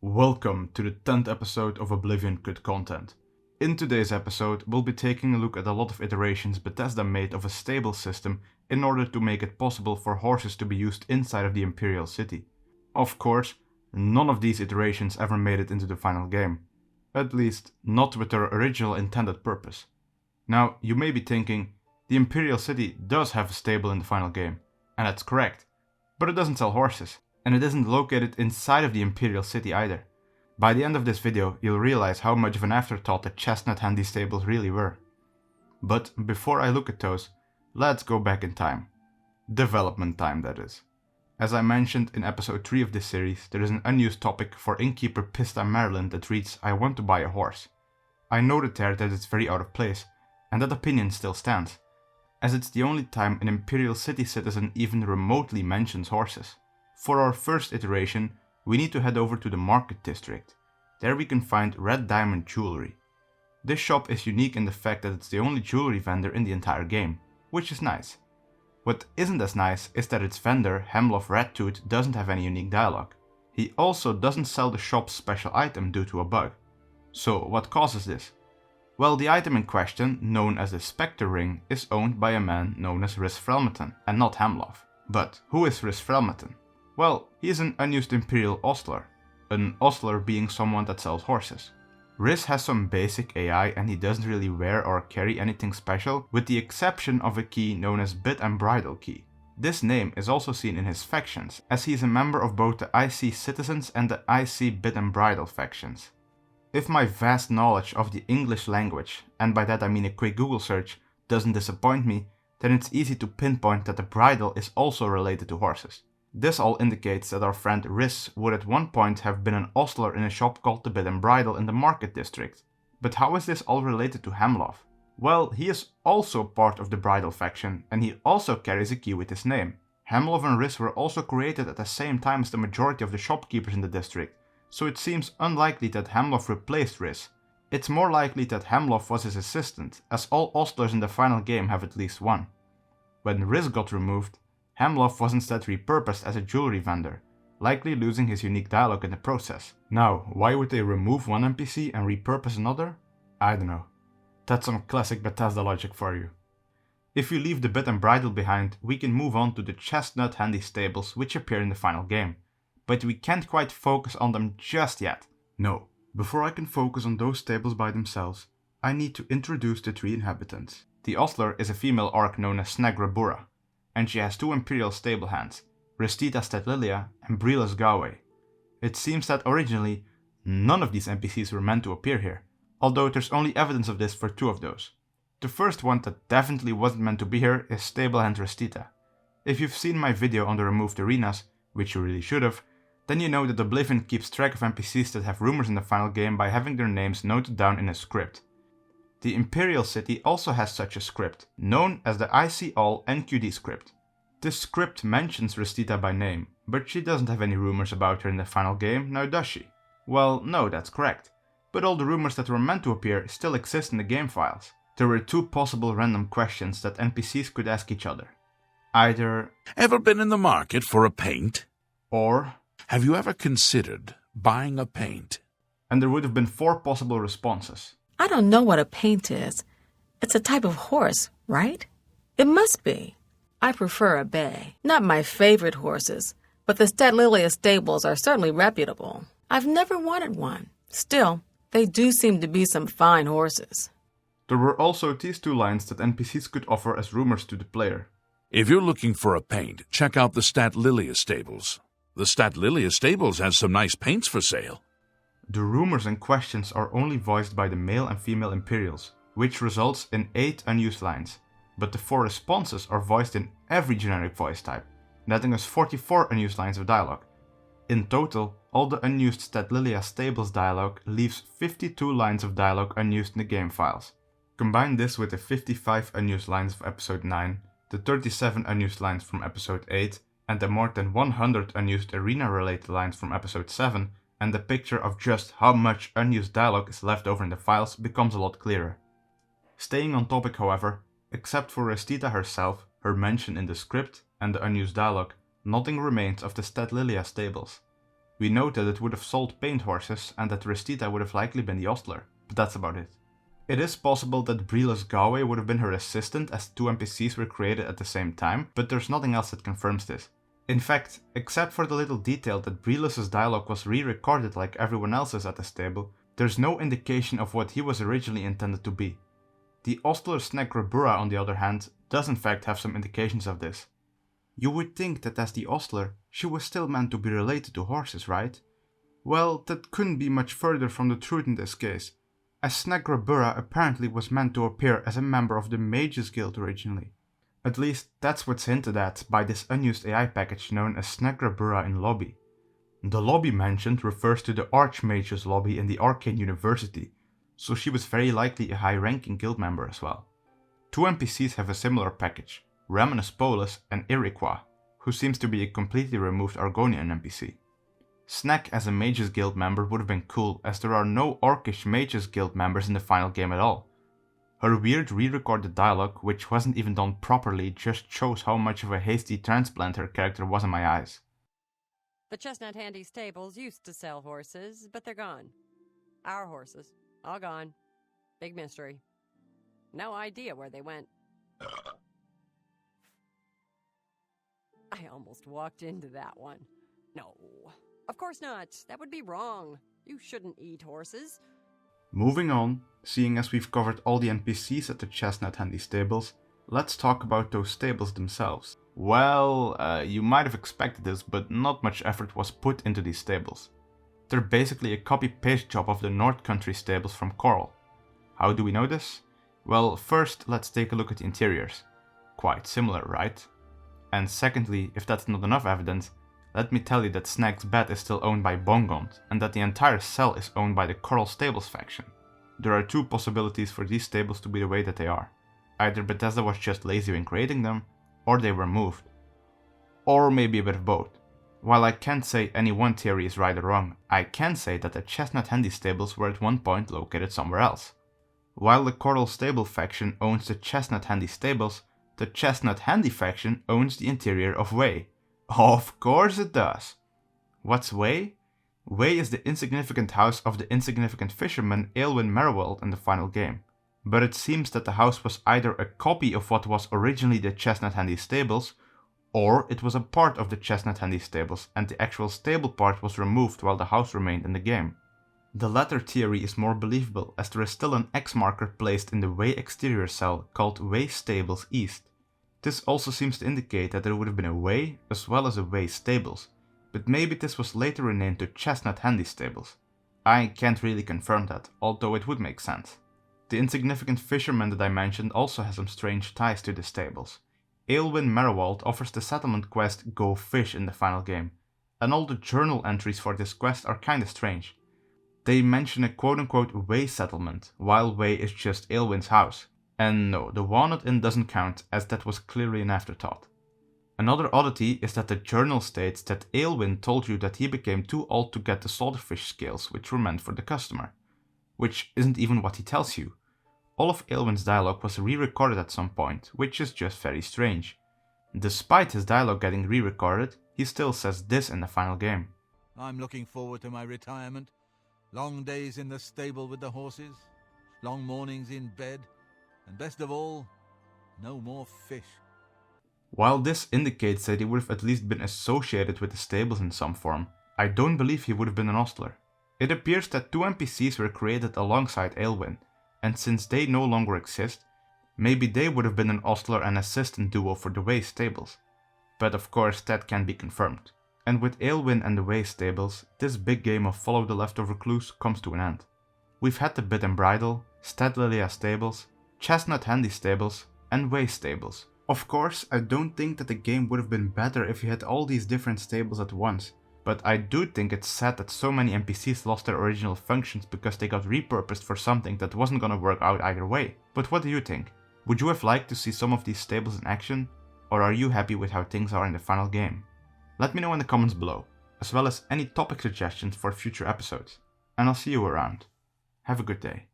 Welcome to the 10th episode of Oblivion Cut Content. In today's episode, we'll be taking a look at a lot of iterations Bethesda made of a stable system in order to make it possible for horses to be used inside of the Imperial City. Of course, none of these iterations ever made it into the final game. At least, not with their original intended purpose. Now, you may be thinking, the Imperial City does have a stable in the final game, and that's correct, but it doesn't sell horses. And it isn't located inside of the Imperial City either. By the end of this video, you'll realize how much of an afterthought the Chestnut handy stables really were. But before I look at those, let's go back in time. Development time, that is. As I mentioned in episode 3 of this series, there is an unused topic for innkeeper Pista Maryland that reads, "I want to buy a horse." I noted there that it's very out of place, and that opinion still stands, as it's the only time an Imperial City citizen even remotely mentions horses. For our first iteration, we need to head over to the market district. There we can find red diamond jewelry. This shop is unique in the fact that it's the only jewelry vendor in the entire game, which is nice. What isn't as nice is that its vendor, Hemlof Redtooth, doesn't have any unique dialogue. He also doesn't sell the shop's special item due to a bug. So what causes this? Well, the item in question, known as the Spectre Ring, is owned by a man known as Riz Frelmeton, and not Hemlof. But who is Riz Frelmeton? Well, he is an unused Imperial ostler, an ostler being someone that sells horses. Riz has some basic AI and he doesn't really wear or carry anything special, with the exception of a key known as Bit and Bridle key. This name is also seen in his factions, as he is a member of both the IC Citizens and the IC Bit and Bridle factions. If my vast knowledge of the English language, and by that I mean a quick Google search, doesn't disappoint me, then it's easy to pinpoint that the bridle is also related to horses. This all indicates that our friend Riz would at one point have been an ostler in a shop called the Bit and Bridle in the market district. But how is this all related to Hemlof? Well, he is also part of the Bridle faction, and he also carries a key with his name. Hemlof and Riz were also created at the same time as the majority of the shopkeepers in the district, so it seems unlikely that Hemlof replaced Riz. It's more likely that Hemlof was his assistant, as all ostlers in the final game have at least one. When Riz got removed, Hemlof was instead repurposed as a jewelry vendor, likely losing his unique dialogue in the process. Now, why would they remove one NPC and repurpose another? I don't know. That's some classic Bethesda logic for you. If you leave the Bit and Bridle behind, we can move on to the Chestnut handy stables which appear in the final game. But we can't quite focus on them just yet. No, before I can focus on those stables by themselves, I need to introduce the 3 inhabitants. The ostler is a female orc known as Snagrabura, and she has 2 Imperial stable hands, Restita Statlilia and Brelas Gawe. It seems that originally, none of these NPCs were meant to appear here, although there's only evidence of this for 2 of those. The first one that definitely wasn't meant to be here is stablehand Restita. If you've seen my video on the removed arenas, which you really should have, then you know that Oblivion keeps track of NPCs that have rumors in the final game by having their names noted down in a script. The Imperial City also has such a script, known as the IC-All NQD script. This script mentions Restita by name, but she doesn't have any rumors about her in the final game, now does she? Well, no, that's correct. But all the rumors that were meant to appear still exist in the game files. There were 2 possible random questions that NPCs could ask each other. Either, "Ever been in the market for a paint?" or, "Have you ever considered buying a paint?" And there would have been 4 possible responses. I don't know what a paint is. It's a type of horse, right? It must be. I prefer a bay. Not my favorite horses, but the Statlilia stables are certainly reputable. I've never wanted one. Still, they do seem to be some fine horses. There were also these 2 lines that NPCs could offer as rumors to the player. "If you're looking for a paint, check out the Statlilia stables. The Statlilia stables has some nice paints for sale." The rumors and questions are only voiced by the male and female Imperials, which results in 8 unused lines, but the 4 responses are voiced in every generic voice type, netting us 44 unused lines of dialogue. In total, all the unused Statlilia Stables dialogue leaves 52 lines of dialogue unused in the game files. Combine this with the 55 unused lines of episode 9, the 37 unused lines from episode 8, and the more than 100 unused arena-related lines from episode 7, and the picture of just how much unused dialogue is left over in the files becomes a lot clearer. Staying on topic, however, except for Restita herself, her mention in the script, and the unused dialogue, nothing remains of the Statlilia stables. We know that it would have sold paint horses and that Restita would have likely been the ostler, but that's about it. It is possible that Breeless Galway would have been her assistant as 2 NPCs were created at the same time, but there's nothing else that confirms this. In fact, except for the little detail that Breeless's dialogue was re-recorded like everyone else's at the stable, there's no indication of what he was originally intended to be. The ostler Snegrebura, on the other hand, does in fact have some indications of this. You would think that as the ostler, she was still meant to be related to horses, right? Well, that couldn't be much further from the truth in this case, as Snegrebura apparently was meant to appear as a member of the Mages Guild originally. At least that's what's hinted at by this unused AI package known as Snegrebura in Lobby. The lobby mentioned refers to the Archmage's lobby in the Arcane University, so she was very likely a high-ranking guild member as well. 2 NPCs have a similar package, Raminus Polus and Iroquois, who seems to be a completely removed Argonian NPC. Sneg as a Mages Guild member would have been cool, as there are no Orcish Mages Guild members in the final game at all. Her weird re-recorded dialogue, which wasn't even done properly, just shows how much of a hasty transplant her character was in my eyes. The Chestnut Handy Stables used to sell horses, but they're gone. Our horses, all gone. Big mystery. No idea where they went. I almost walked into that one. No, of course not. That would be wrong. You shouldn't eat horses. Moving on, seeing as we've covered all the NPCs at the Chestnut Handy Stables, let's talk about those stables themselves. Well, you might have expected this, but not much effort was put into these stables. They're basically a copy-paste job of the North Country stables from Coral. How do we know this? Well, first let's take a look at the interiors. Quite similar, right? And secondly, if that's not enough evidence, let me tell you that Sneg's bed is still owned by Bongond, and that the entire cell is owned by the Coral Stables faction. There are 2 possibilities for these stables to be the way that they are. Either Bethesda was just lazy in creating them, or they were moved. Or maybe a bit of both. While I can't say any one theory is right or wrong, I can say that the Chestnut Handy Stables were at one point located somewhere else. While the Coral Stable faction owns the Chestnut Handy Stables, the Chestnut Handy faction owns the interior of Whey. Of course it does! What's Whey? Whey is the insignificant house of the insignificant fisherman Aelwyn Merriwald in the final game. But it seems that the house was either a copy of what was originally the Chestnut Handy Stables, or it was a part of the Chestnut Handy Stables and the actual stable part was removed while the house remained in the game. The latter theory is more believable, as there is still an X marker placed in the Whey exterior cell called Whey Stables East. This also seems to indicate that there would have been a Whey as well as a Whey Stables, but maybe this was later renamed to Chestnut Handy Stables. I can't really confirm that, although it would make sense. The insignificant fisherman that I mentioned also has some strange ties to the stables. Aelwyn Merriwald offers the settlement quest Go Fish in the final game, and all the journal entries for this quest are kinda strange. They mention a quote-unquote Whey settlement, while Whey is just Aelwyn's house. And no, the Walnut Inn doesn't count, as that was clearly an afterthought. Another oddity is that the journal states that Aelwyn told you that he became too old to get the saltfish scales, which were meant for the customer. Which isn't even what he tells you. All of Aelwyn's dialogue was re-recorded at some point, which is just very strange. Despite his dialogue getting re-recorded, he still says this in the final game. I'm looking forward to my retirement. Long days in the stable with the horses, long mornings in bed, and best of all, no more fish. While this indicates that he would have at least been associated with the stables in some form, I don't believe he would have been an ostler. It appears that 2 NPCs were created alongside Aelwyn, and since they no longer exist, maybe they would have been an ostler and assistant duo for the Whey Stables. But of course that can't be confirmed. And with Aelwyn and the Whey Stables, this big game of follow the leftover clues comes to an end. We've had the Bit and Bridle, Stadlilia Stables, Chestnut Handy Stables, and Whey Stables. Of course, I don't think that the game would have been better if you had all these different stables at once, but I do think it's sad that so many NPCs lost their original functions because they got repurposed for something that wasn't gonna work out either way. But what do you think? Would you have liked to see some of these stables in action, or are you happy with how things are in the final game? Let me know in the comments below, as well as any topic suggestions for future episodes, and I'll see you around. Have a good day.